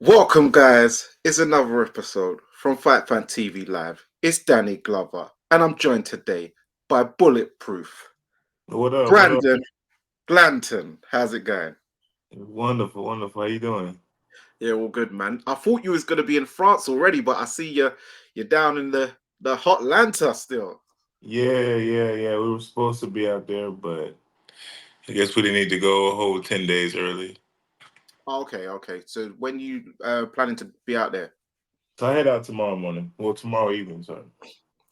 Welcome, guys. It's another episode from Fight Fan TV Live. It's Danny Glover, and I'm joined today by Bulletproof What up? What up? Brandon Glanton. How's it going? Wonderful, wonderful. How you doing? Yeah, all good, man. I thought you was gonna be in France already, but I see you're down in the hot Atlanta still. Yeah. We were supposed to be out there, but I guess we didn't need to go a whole 10 days early. Okay. So when you planning to be out there? So I head out tomorrow morning. Well, tomorrow evening, sorry.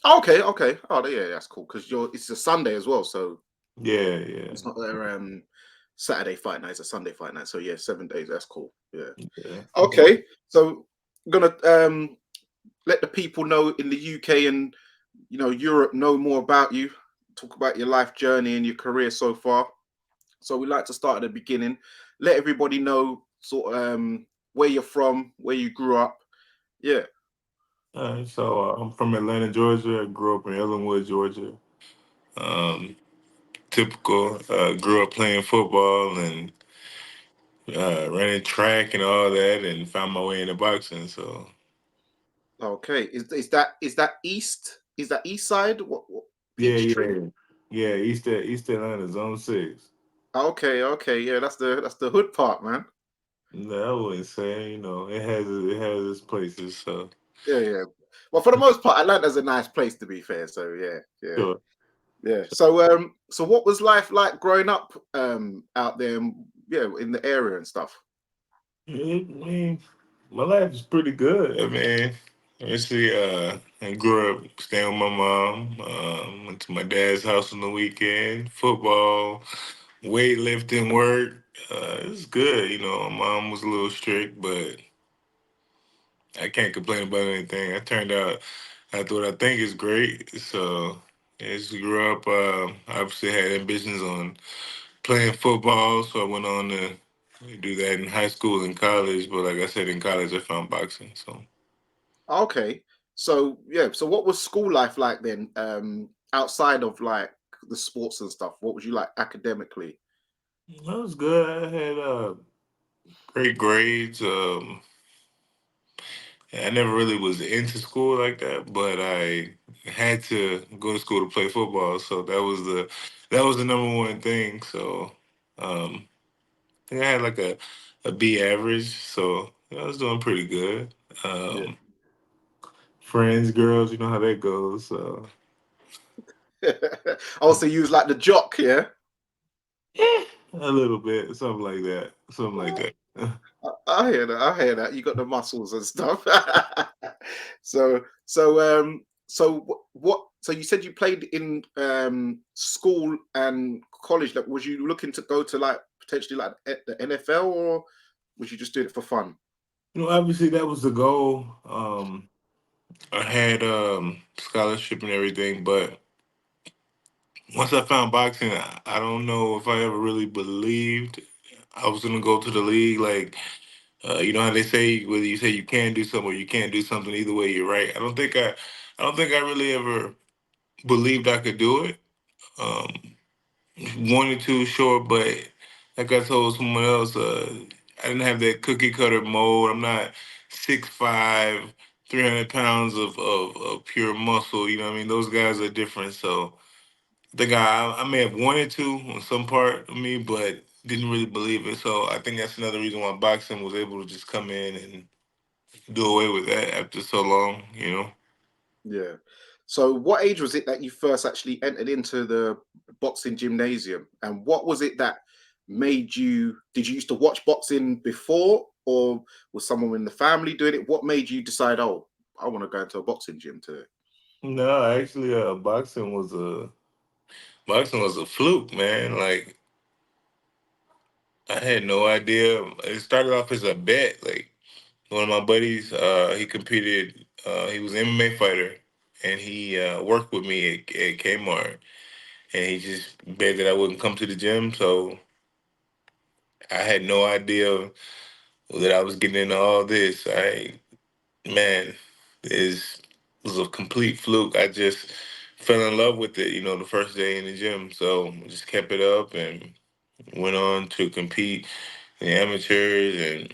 Okay. Oh, yeah, that's cool because it's a Sunday as well, so Yeah. it's not Saturday fight night. It's a Sunday fight night. So yeah, 7 days. That's cool. Yeah. Yeah. Okay. So I'm gonna let the people know in the UK and Europe know more about you. Talk about your life journey and your career so far. So we like to start at the beginning. Let everybody know sort of where you're from, where you grew up. Yeah. All right. So I'm from Atlanta, Georgia. I grew up in Ellenwood, Georgia. Um, Typical. Grew up playing football and running track and all that, and found my way into boxing. So Okay. Is that east? Is that east side? What yeah, Peachtree? yeah, yeah. East Atlanta, Zone 6. Okay. Yeah, that's the hood part, man. No, I wouldn't say. It has its places. So Yeah. Well, for the most part, Atlanta's a nice place to be fair. So sure. yeah. So what was life like growing up out there, yeah, in the area and stuff? I mean, my life is pretty good. I mean, obviously, I grew up staying with my mom. Went to my dad's house on the weekend. Football, weightlifting, work. It's good. My mom was a little strict, but I can't complain about anything. I turned out after what I think is great. So, as we grew up, obviously had ambitions on playing football, so I went on to do that in high school and college. But like I said, in college, I found boxing. So Okay. So yeah. So what was school life like then? Outside of like the sports and stuff, what was you like academically? that was good. I had great grades. I never really was into school like that, but I had to go to school to play football. So that was the number one thing. So um, I think I had like a B average. So I was doing pretty good. Yeah. Friends, girls, you know how that goes. So Also, you was like the jock, yeah. a little bit, something like that. Something like Oh, that. I hear that. I hear that. You got the muscles and stuff. So so you said you played in school and college. Like, was you looking to go to like potentially like the NFL, or was you just doing it for fun? Obviously that was the goal. I had scholarship and everything, but once I found boxing, I don't know if I ever really believed I was gonna go to the league. Like, you know how they say whether you say you can do something or you can't do something, either way you're right. I don't think I really ever believed I could do it. Um, Wanted to, sure, but like I told someone else, I didn't have that cookie cutter mold. I'm not 6'5", 300 pounds of pure muscle. You know what I mean? Those guys are different. So I think I may have wanted to on some part of me, but didn't really believe it. So I think that's another reason why boxing was able to just come in and do away with that after so long. Yeah. So, what age was it that you first actually entered into the boxing gymnasium, and what was it that made you? Did you used to watch boxing before, or was someone in the family doing it? What made you decide? Oh, I want to go into a boxing gym today. No, actually, boxing was a fluke, man. Like I had no idea. It started off as a bet. Like one of my buddies, he competed. He was an MMA fighter, and he worked with me at Kmart. And he just begged that I wouldn't come to the gym. So I had no idea that I was getting into all this. Man, is was a complete fluke. I just fell in love with it. The first day in the gym. So I just kept it up and went on to compete in the amateurs and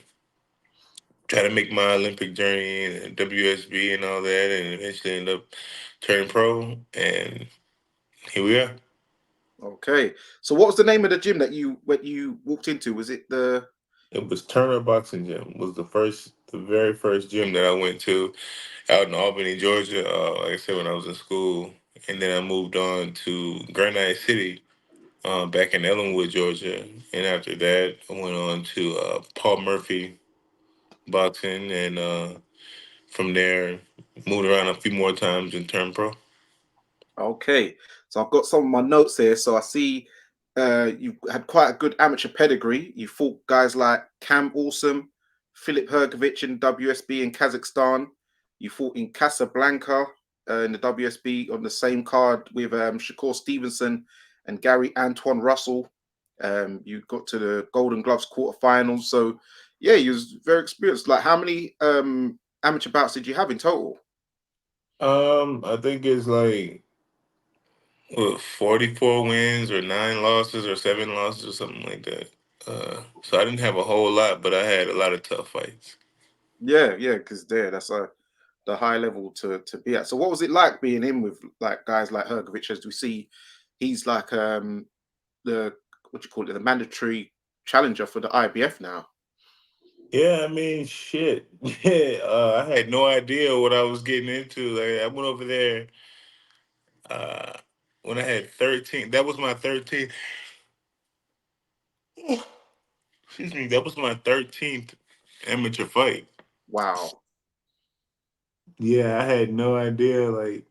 try to make my Olympic journey and WSB and all that, and eventually end up turning pro. And here we are. Okay. So what was the name of the gym that you when you walked into? Was it the It was Turner Boxing Gym. Was the very first gym that I went to out in Albany, Georgia. Like I said, when I was in school, and then I moved on to Granite City, back in Ellenwood, Georgia. And after that, I went on to Paul Murphy Boxing, and from there, moved around a few more times and turned pro. Okay, so I've got some of my notes here. So I see you had quite a good amateur pedigree. You fought guys like Cam Awesome, Philip Hergovich in WSB in Kazakhstan. You fought in Casablanca in the WSB on the same card with Shakur Stevenson and Gary Antoine Russell. You got to the Golden Gloves quarterfinals. So yeah, you was very experienced. Like how many amateur bouts did you have in total? I think it's like what, 44 wins or 9 losses or 7 losses or something like that. So I didn't have a whole lot, but I had a lot of tough fights. Yeah, yeah, because that's the high level to be at. So what was it like being in with like guys like Hergovich? As we see, he's like the what do you call it, the mandatory challenger for the IBF now. Yeah, I mean, shit. Yeah, I had no idea what I was getting into. Like, I went over there uh, when I had 13. That was my 13th. Excuse me. That was my 13th amateur fight. Wow. Yeah, I had no idea. Like,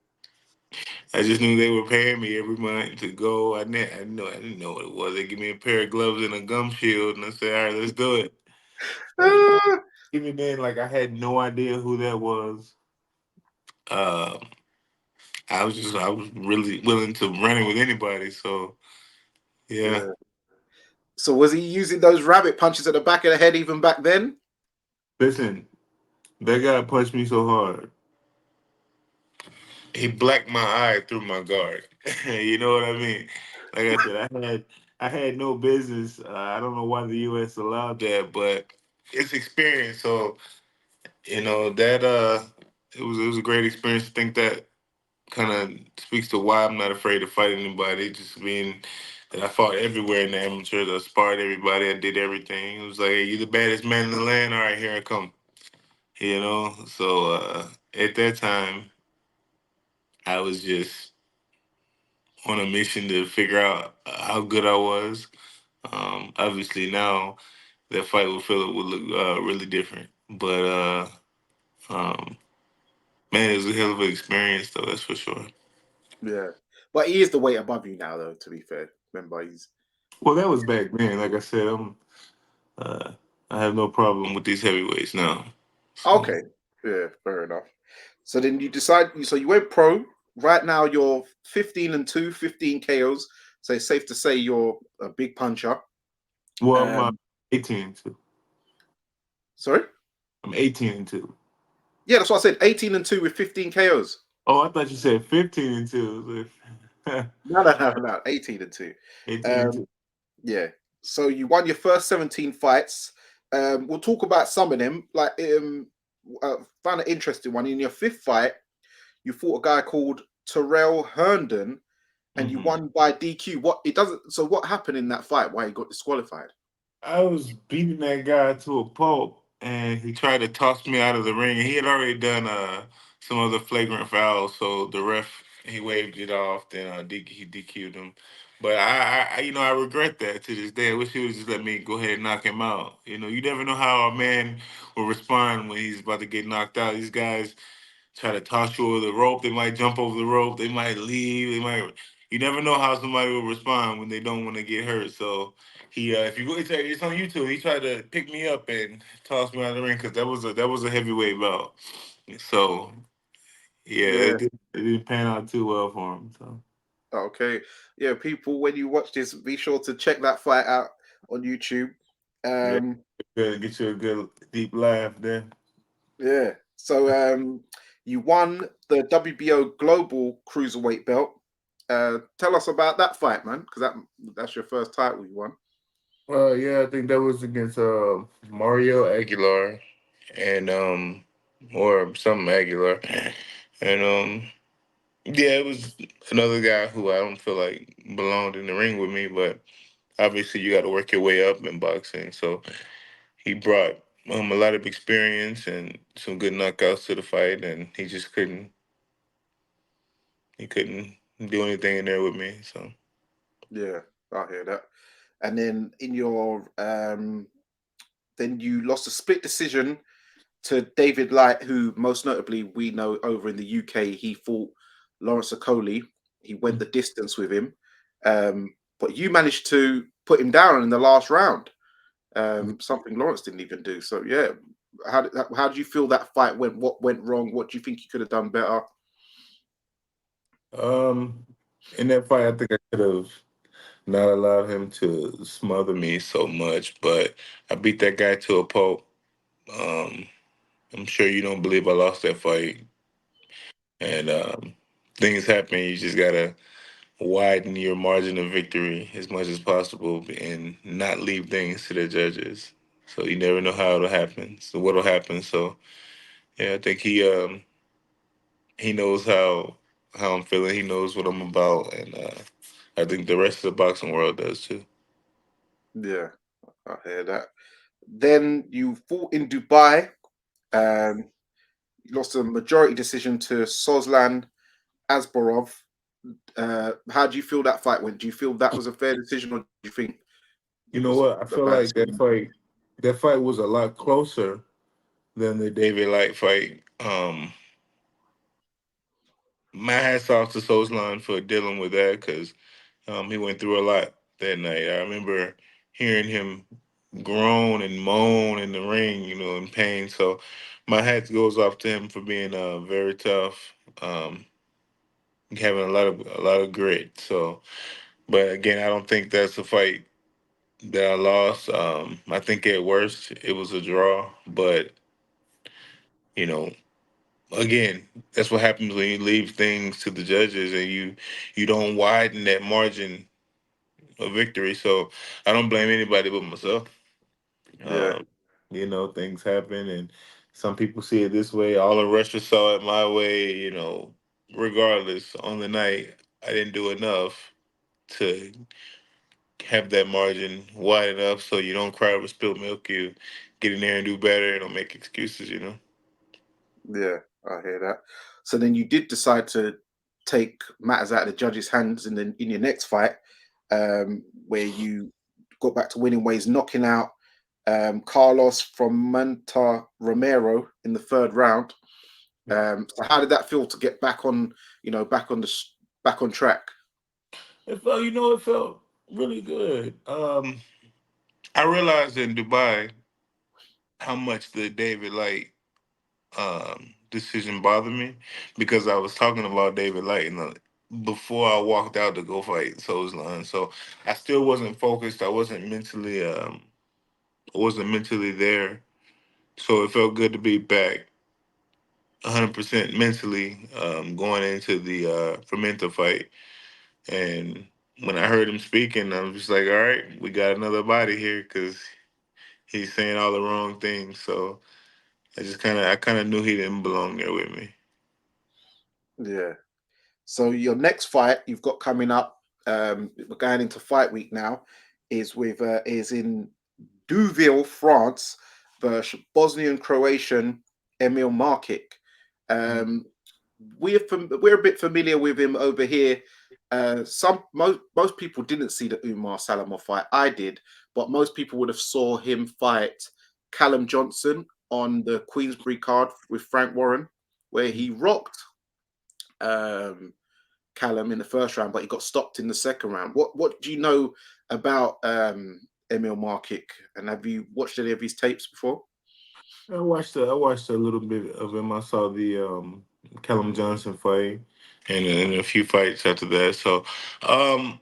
I just knew they were paying me every month to go. I didn't know what it was. They give me a pair of gloves and a gum shield, and I said, "All right, let's do it." Like, Ah, even then, like I had no idea who that was. Um, I was really willing to run it with anybody. So yeah. yeah. So was he using those rabbit punches at the back of the head even back then? Listen, that guy punched me so hard. He blacked my eye through my guard. You know what I mean? Like I said, I had no business. I don't know why the U.S. allowed that, but it's experience. So you know that it was a great experience. I think that kind of speaks to why I'm not afraid to fight anybody. Just being that I fought everywhere in the amateurs. I sparred everybody. I did everything. It was like, hey, you the baddest man in the land. All right, here I come. You know. So at that time, I was just on a mission to figure out how good I was. Obviously now that fight with Philip would look really different, but um, man, it was a hell of an experience, though. That's for sure. Yeah. But he is the weight above you now, though, to be fair. Remember, he's Well, that was back then. Like I said, uh, I have no problem with these heavyweights now. So, okay. Yeah, fair enough. So then you decide, so you went pro. Right now you're 15 and 2, 15 KOs. So it's safe to say you're a big puncher. well, I'm Um, 18 and two. sorry? I'm 18 and two. Yeah, that's what I said. 18 and 2 with 15 KOs. Oh, I thought you said 15 and two. No, no, no, no. 18 and 2. 18 and Um, two. yeah. So you won your first 17 fights. We'll talk about some of them. Like, found an interesting one. In your fifth fight, you fought a guy called Terrell Herndon and you Hmm. won by DQ. What it doesn't. So what happened in that fight? Why he got disqualified? I was beating that guy to a pulp, and he tried to toss me out of the ring. He had already done some other flagrant fouls, so the ref he waved it off. Then he DQ'd him. But you know, I regret that to this day. I wish he would just let me go ahead and knock him out. You know, you never know how a man will respond when he's about to get knocked out. These guys try to toss you over the rope. They might jump over the rope. They might leave. They might. You never know how somebody will respond when they don't want to get hurt. So he, if you go, it's on YouTube. He tried to pick me up and toss me out of the ring because that was a heavyweight bout. So yeah, Yeah. it didn't pan out too well for him. So Okay. Yeah, people, when you watch this, be sure to check that fight out on YouTube. yeah, Um, good, get you a good deep laugh there. yeah. So you won the WBO Global Cruiserweight belt. Tell us about that fight, man, because that's your first title you won. Yeah, I think that was against Mario Aguilar. and or something Aguilar, and yeah, it was another guy who I don't feel like belonged in the ring with me, but obviously you got to work your way up in boxing. So he brought a lot of experience and some good knockouts to the fight, and he couldn't do anything in there with me. So Yeah, I hear that. And then in your then you lost a split decision to David Light, who most notably we know over in the UK, he fought Lawrence Okoli. He went the distance with him, but you managed to put him down in the last round. Something Lawrence didn't even do. So yeah, how did you feel that fight went? What went wrong? What do you think you could have done better? um, in that fight, I think I could have not allowed him to smother me so much, but I beat that guy to a pulp. Um, I'm sure you don't believe I lost that fight, and things happen. You just gotta widen your margin of victory as much as possible and not leave things to the judges. So you never know how it'll happen. So what'll happen. So yeah, I think he knows how I'm feeling. He knows what I'm about, and I think the rest of the boxing world does too. Yeah, I hear that. Then you fought in Dubai. Um, you lost a majority decision to Sozlan Asbarov. How do you feel that fight went? Do you feel that was a fair decision, or do you think You it know was what? I a feel bad like decision? that fight was a lot closer than the David Light fight. My hats off to Soslan for dealing with that because he went through a lot that night. I remember hearing him groan and moan in the ring, in pain. So my hat goes off to him for being very tough, having a lot of grit. So, but again, I don't think that's a fight that I lost. I think at worst it was a draw, but you know, again, that's what happens when you leave things to the judges and you don't widen that margin of victory. So I don't blame anybody but myself. Yeah, Um, things happen, and some people see it this way. All of Russia saw it my way. Regardless, on the night, I didn't do enough to have that margin wide enough so you don't cry over spilled milk. You get in there and do better and don't make excuses. yeah, I hear that. So then you did decide to take matters out of the judges' hands in your next fight, where you got back to winning ways, knocking out Carlos from Manta Romero in the third round. So how did that feel to get back on, back on track? It felt really good. I realized in Dubai how much the David Light decision bothered me because I was talking about David Light before I walked out to go fight Sozlan. So I still wasn't focused. I wasn't mentally there. So it felt good to be back 100% mentally going into the Fermenta fight. And when I heard him speaking, I was just like, all right, we got another body here because he's saying all the wrong things. So I kind of knew he didn't belong there with me. Yeah. So your next fight you've got coming up, we're going into fight week now, is in Deauville, France, versus Bosnian Croatian Emil Markic. Um, we're a bit familiar with him over here. Some most people didn't see the Umar Salamov fight. I did, but most people would have saw him fight Callum Johnson on the Queensbury card with Frank Warren, where he rocked um, Callum in the first round, but he got stopped in the second round. What do you know about Emil Markic, and have you watched any of his tapes before? I watched a little bit of him. I saw the Callum Johnson fight and a few fights after that. So um,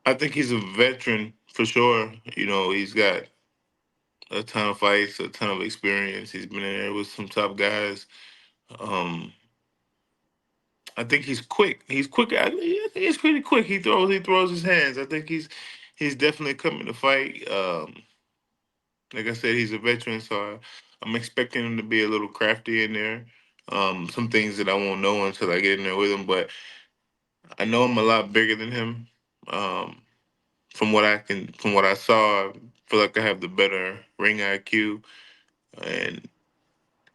I think he's a veteran for sure. He's got a ton of fights, a ton of experience. He's been in there with some top guys. Um, I think he's quick. He's quick. I think he's pretty quick. He throws his hands. I think he's definitely coming to fight. Like I said, he's a veteran, so I'm expecting him to be a little crafty in there. Some things that I won't know until I get in there with him, but I know I'm a lot bigger than him. Um, from what I saw, I feel like I have the better ring IQ, and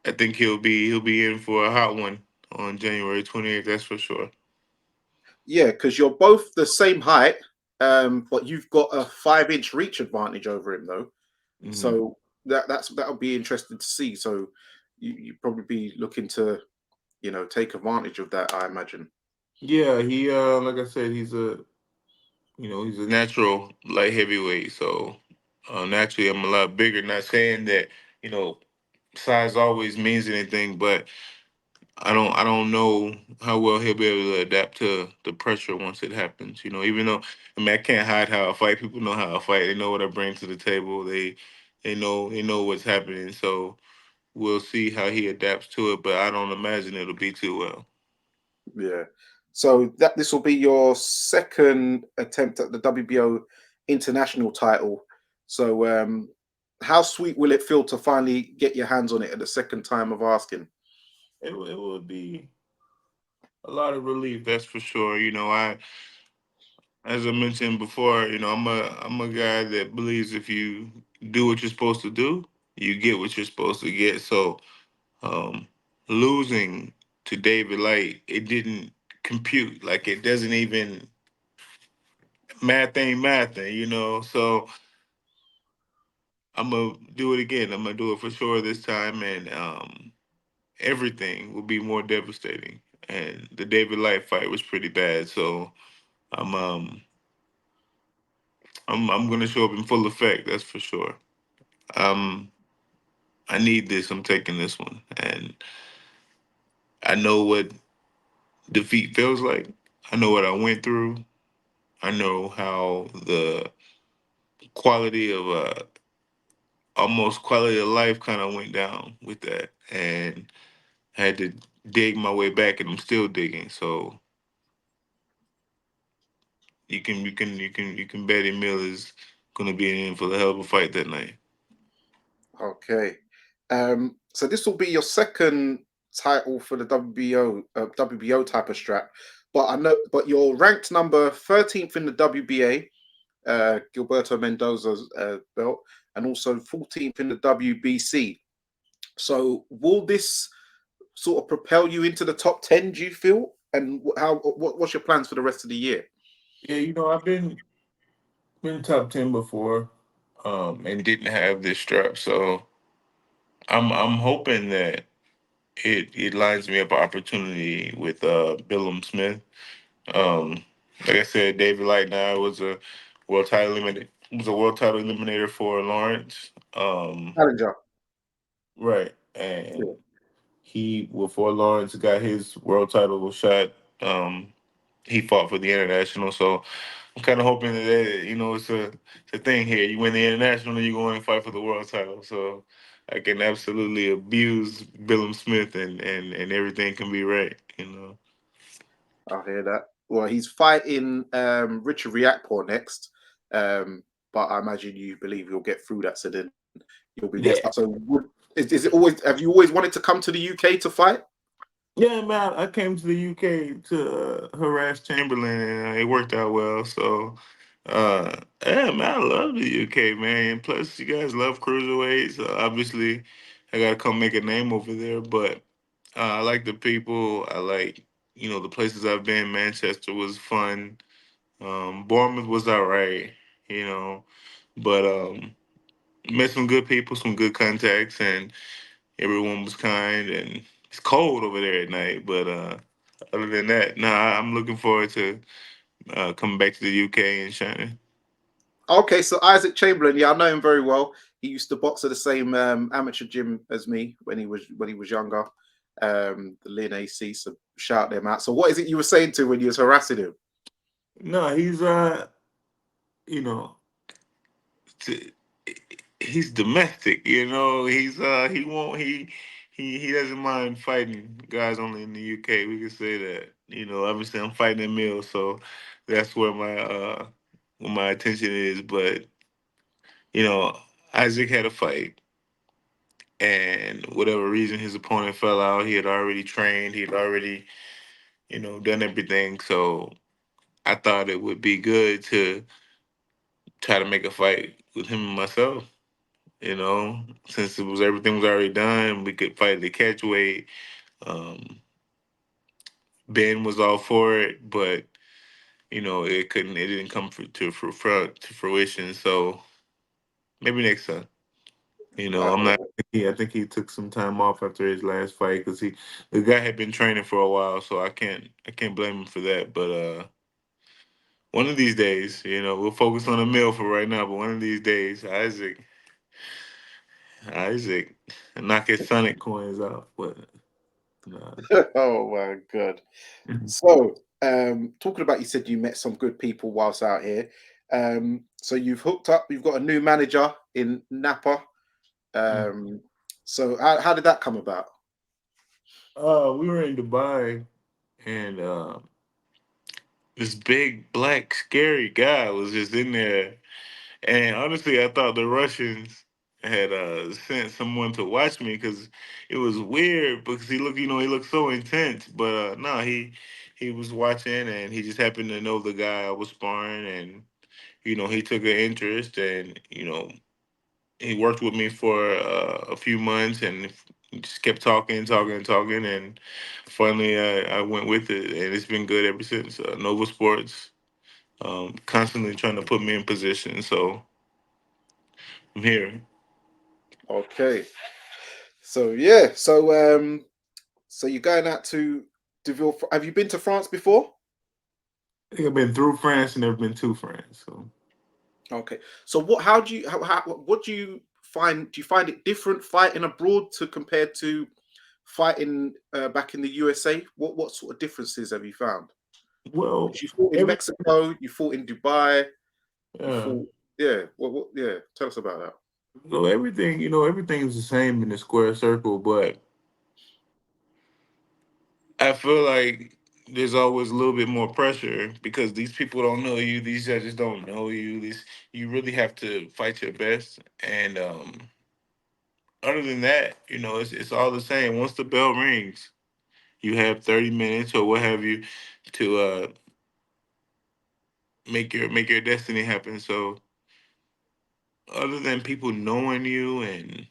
I think he'll be in for a hot one on January 28th. That's for sure. Yeah, because you're both the same height, but you've got a 5 inch reach advantage over him though. Hmm. So that'll be interesting to see. So you probably be looking to take advantage of that, I imagine. Yeah, he like I said, he's a natural light heavyweight, so naturally I'm a lot bigger. Not saying that you know size always means anything, but I don't know how well he'll be able to adapt to the pressure once it happens. Even though I mean I can't hide how I fight. People know how I fight. They know what I bring to the table. They know what's happening. So we'll see how he adapts to it, but I don't imagine it'll be too well. Yeah. So this will be your second attempt at the WBO international title. So how sweet will it feel to finally get your hands on it at the second time of asking? It would be a lot of relief, that's for sure. I as I mentioned before, I'm a guy that believes if you do what you're supposed to do, you get what you're supposed to get. So um, losing to David Light, it didn't compute. Like it doesn't even math thing. So I'm gonna do it again. I'm gonna do it for sure this time, and everything will be more devastating. And the David Light fight was pretty bad, so I'm um I'm gonna show up in full effect. That's for sure. Um, I need this. I'm taking this one, and I know what defeat feels like. I know what I went through. I know how the quality of almost quality of life kind of went down with that, and I had to dig my way back, and I'm still digging. So you can bet Emil is gonna be in for the hell of a fight that night. Okay. So this will be your second title for the WBO type of strap. But I know, but you're ranked number 13th in the WBA, Gilberto Mendoza's belt, and also 14th in the WBC. So will this sort of propel you into the top 10, do you feel? And what's your plans for the rest of the year? Yeah, I've been top 10 before, and didn't have this strap, so I'm hoping that it lines me up an opportunity with Billum Smith. Um, like I said, David Light now was a world title eliminator for Lawrence. Challenger. Right, and he before Lawrence got his world title shot. Um, he fought for the international, so I'm kind of hoping that it's a thing here. You win the international, you go and fight for the world title. So I can absolutely abuse Billum Smith, and everything can be right. I hear that. Well, he's fighting Richard Riakporhe next, um, but I imagine you believe you'll get through that. So then you'll be next Yeah, up. So is it always? Have you always wanted to come to the UK to fight? yeah, man. I came to the UK to harass Chamberlain, and it worked out well. So, yeah, man, I love the UK, man. Plus, you guys love cruiserweights. Obviously, I gotta come make a name over there, but I like the people. I like, the places I've been. Manchester was fun. Bournemouth was all right, you know, but met some good people, some good contacts, and everyone was kind. And it's cold over there at night, but other than that, nah, I'm looking forward to coming back to the UK and shining. Okay, so Isaac Chamberlain, yeah, I know him very well. He used to box at the same amateur gym as me when he was younger. The Lynn AC, so shout them out. So what is it you were saying to when you was harassing him? No, he's you know, t- he's domestic. He won't he doesn't mind fighting guys only in the UK. We can say that. Obviously I'm fighting Emil, so that's where my attention is. But you know, Isaac had a fight, and whatever reason his opponent fell out. He had already trained. He had already, done everything. So I thought it would be good to try to make a fight with him and myself. Since everything was already done, we could fight the catch weight. Um, Ben was all for it, but it didn't come to fruition. So maybe next time. I'm not. I think he took some time off after his last fight because the guy had been training for a while, so I can't blame him for that. But one of these days, we'll focus on Emil for right now. But one of these days, Isaac, knock his Sonic coins out. But nah. Oh my god. So, talking about, you said you met some good people whilst out here. So you've hooked up. You've got a new manager in Napa. Um, so how did that come about? We were in Dubai, and this big black scary guy was just in there. And honestly, I thought the Russians had sent someone to watch me because it was weird because he looked so intense. But no, he was watching, and he just happened to know the guy I was sparring, and he took an interest, and he worked with me for a few months, and just kept talking, talking, talking, and finally I went with it, and it's been good ever since. Nova Sports constantly trying to put me in position, so I'm here. Okay. So yeah. So you're going out to Deville. Have you been to France before? I think I've been through France and never been to France. So Okay. So what? How do you? What do you find? Do you find it different fighting abroad to compared to fighting back in the USA? What sort of differences have you found? well, 'Cause you fought in every Mexico. You fought in Dubai. You uh, fought. Yeah. What? Yeah. Tell us about that. everything everything is the same in the square circle, but I feel like there's always a little bit more pressure because these people don't know you. These judges don't know you. You really have to fight your best. And other than that, it's all the same. Once the bell rings, you have 30 minutes or what have you to make your destiny happen. So other than people knowing you and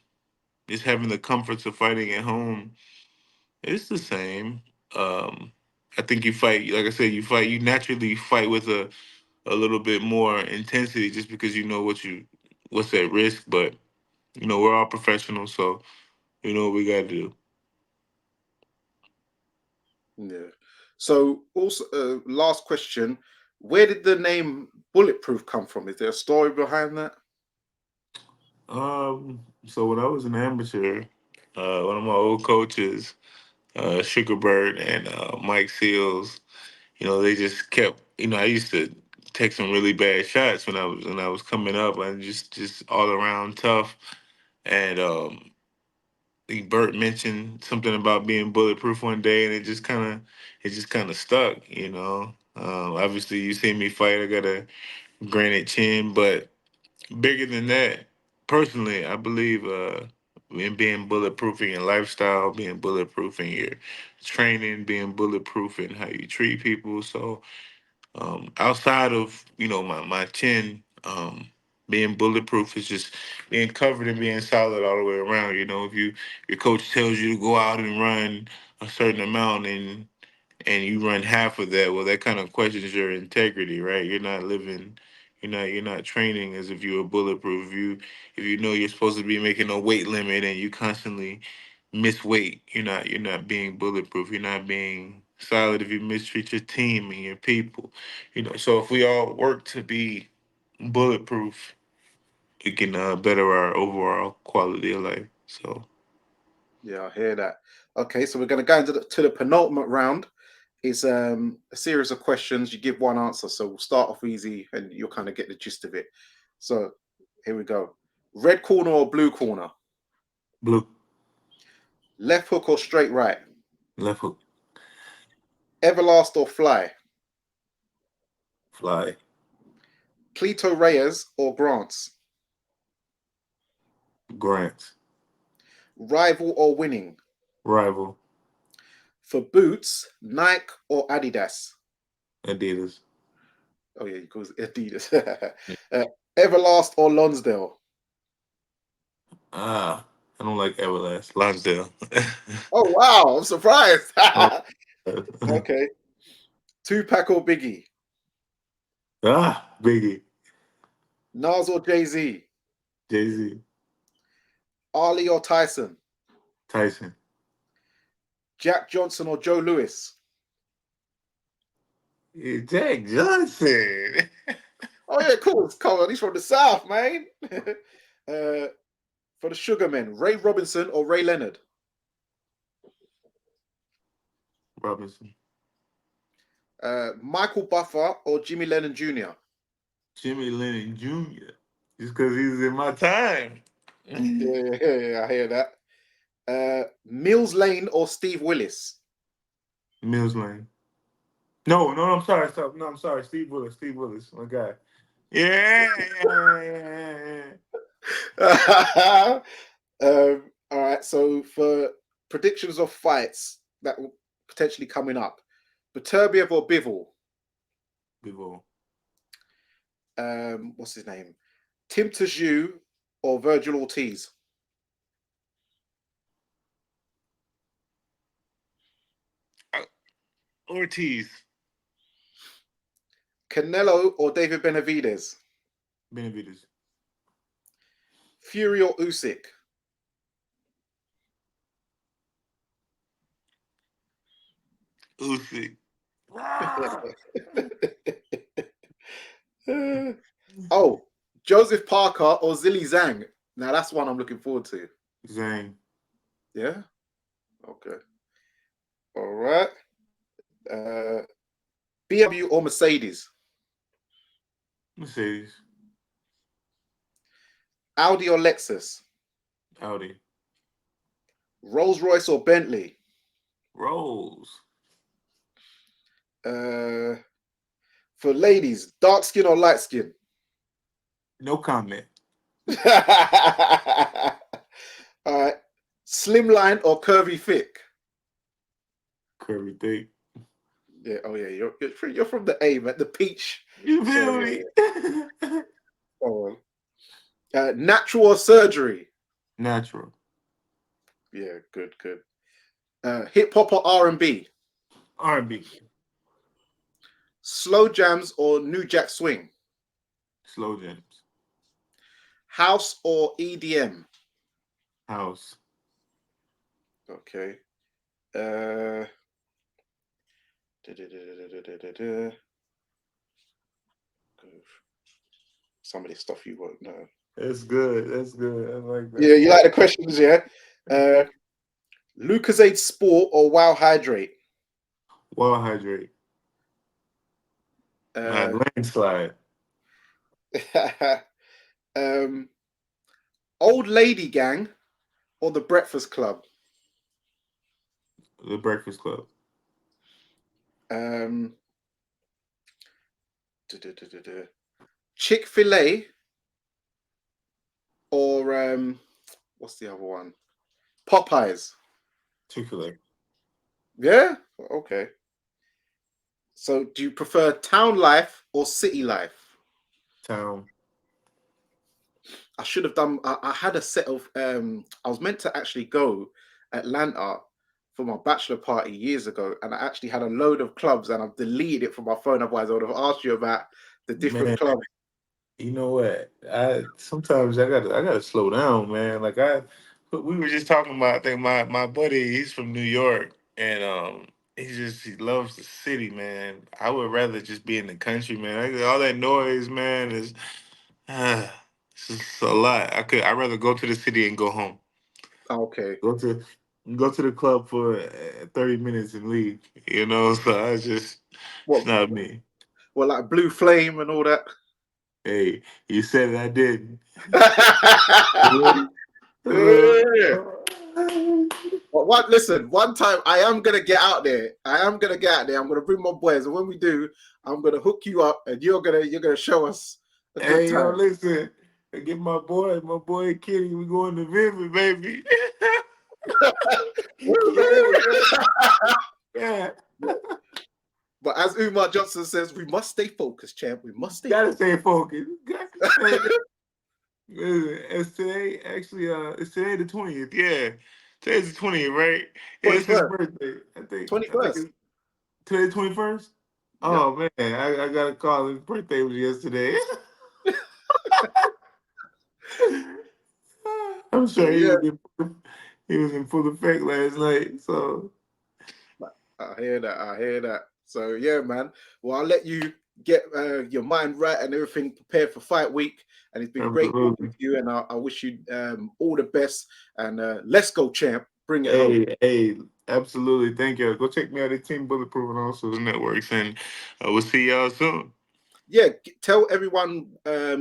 just having the comforts of fighting at home, it's the same. Um, I think you fight, like I said, you naturally fight with a little bit more intensity just because you know what's at risk. But we're all professionals, so you know what we gotta do. Yeah. So also, last question: where did the name Bulletproof come from? Is there a story behind that? So when I was an amateur, one of my old coaches, Sugarbird and Mike Seals, they just kept. I used to take some really bad shots when I was coming up. I just all around tough, and I think Bert mentioned something about being bulletproof one day, and it just kind of stuck. Obviously, you see me fight. I got a granite chin, but bigger than that, personally, I believe in being bulletproof in your lifestyle, being bulletproof in your training, being bulletproof in how you treat people. So outside of my chin, being bulletproof is just being covered and being solid all the way around. If your coach tells you to go out and run a certain amount and you run half of that, well, that kind of questions your integrity, right? You're not living. You're not training as if you were bulletproof. If you know you're supposed to be making a weight limit and you constantly miss weight, you're not being bulletproof. You're not being solid if you mistreat your team and your people. So if we all work to be bulletproof, we can better our overall quality of life. So Yeah, I hear that. Okay, so we're going to go into the penultimate round. It's a series of questions. You give one answer, so we'll start off easy, and you'll kind of get the gist of it. So here we go. Red corner or blue corner? blue, Left hook or straight right? left hook, Everlast or fly? fly, Cleto Reyes or Grants? Grant. Rival or winning? Rival. For boots, Nike or Adidas? Adidas. Oh yeah, he calls it Adidas. Everlast or Lonsdale? Ah, I don't like Everlast. Lonsdale. Oh wow, I'm surprised. Oh, Okay. Tupac or Biggie? Biggie. Nas or Jay-Z? Jay-Z. Ali or Tyson? Tyson. Jack Johnson or Joe Louis? Jack Johnson. Oh yeah, cool. Come on, he's from the South, man. For the Sugarmen, Ray Robinson or Ray Leonard? Robinson. Michael Buffer or Jimmy Lennon Jr.? Jimmy Lennon Jr. Just because he was in my time. Yeah, I hear that. Mills Lane or Steve Willis? Mills Lane. No, I'm sorry. Stop. No, I'm sorry. Steve Willis. Steve Willis. My guy. Yeah. All right. So for predictions of fights that will potentially coming up, Beterbiev or Bivol? Bivol. What's his name? Tim Tszyu or Virgil Ortiz? Ortiz. Canelo or David Benavidez? Benavidez. Fury or Usyk? Usyk. Oh, Joseph Parker or Zilly Zhang? Now that's one I'm looking forward to. Zane. Yeah. Okay. All right. BMW or Mercedes? Mercedes. Audi or Lexus? Audi. Rolls Royce or Bentley? Rolls. For ladies, dark skin or light skin? No comment. All right. Slimline or curvy thick? Curry thick. Yeah. Oh yeah. You're from the A, man. The peach. You So feel me? yeah. Oh, natural or surgery? Natural. Yeah. Good. Good. Hip hop or R&B? R&B. Slow jams or New Jack Swing? Slow jams. House or EDM? House. Okay. Some of this stuff you won't know. That's good. That's good. I like that. Yeah, you like the questions, yeah? Lucozade Sport or Wow Hydrate? Well hydrate. Uh, Landslide. Old Lady Gang or The Breakfast Club? The Breakfast Club. Chick-fil-A or what's the other one? Popeyes. Chick-fil-A. Yeah? Okay. So do you prefer town life or city life? Town. I should have done. I had a set of. I was meant to actually go Atlanta for my bachelor party years ago, and I actually had a load of clubs, and I've deleted it from my phone. Otherwise, I would have asked you about the different Man, clubs. you know what? I sometimes I gotta slow down, man. Like we were just talking about. I think my buddy, he's from New York, and he loves the city, man. I would rather just be in the country, man. All that noise, man, is it's just a lot. I'd rather go to the city and go home. Okay. Go to go to the club for 30 minutes and leave. You know, so it's What? not me. Well, like Blue Flame and all that. Hey, you said it, I didn't. Yeah. But what? Listen, one time I am gonna get out there. I am gonna get out there. I'm gonna bring my boys, and when we do, I'm gonna hook you up, and you're gonna show us a good Hey, yo, time. listen. get my boy Kenny. We going to visit, baby. yeah. But as Umar Johnson says, we must stay focused, champ. We must stay Gotta focused. stay focused. Hey, listen, it's today. Actually, it's today the 20th. Yeah, today's the 20th, right? It's his 21st. birthday. I think. 21st. It's today 21st. Yep. Oh man, I got a call. His birthday was yesterday. I'm So sure yeah, he was in full effect last night. So I hear that. I hear that. So yeah, man. Well, I'll let you get your mind right and everything prepared for fight week. And it's been great talking absolutely. to you. And I wish you all the best. And let's go, champ. Bring it home. Hey, absolutely. Thank you. Go check me out at Team Bulletproof and also the networks, and we'll see y'all soon. Yeah, tell everyone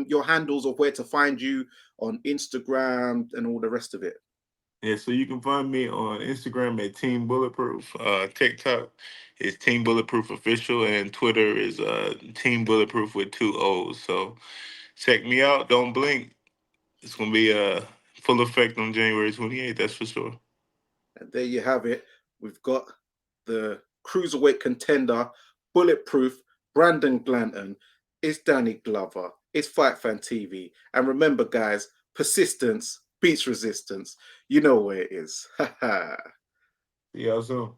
your handles of where to find you on Instagram and all the rest of it. Yeah, so you can find me on Instagram at Team Bulletproof. TikTok is Team Bulletproof Official, and Twitter is Team Bulletproof with two O's. So check me out. Don't blink. It's gonna be full effect on January 28th. That's for sure. And there you have it. We've got the cruiserweight contender, bulletproof, Brandon Glanton. It's Danny Glover. It's Fight Fan TV. And remember, guys, persistence beats resistance. You know where it is. See y'all soon.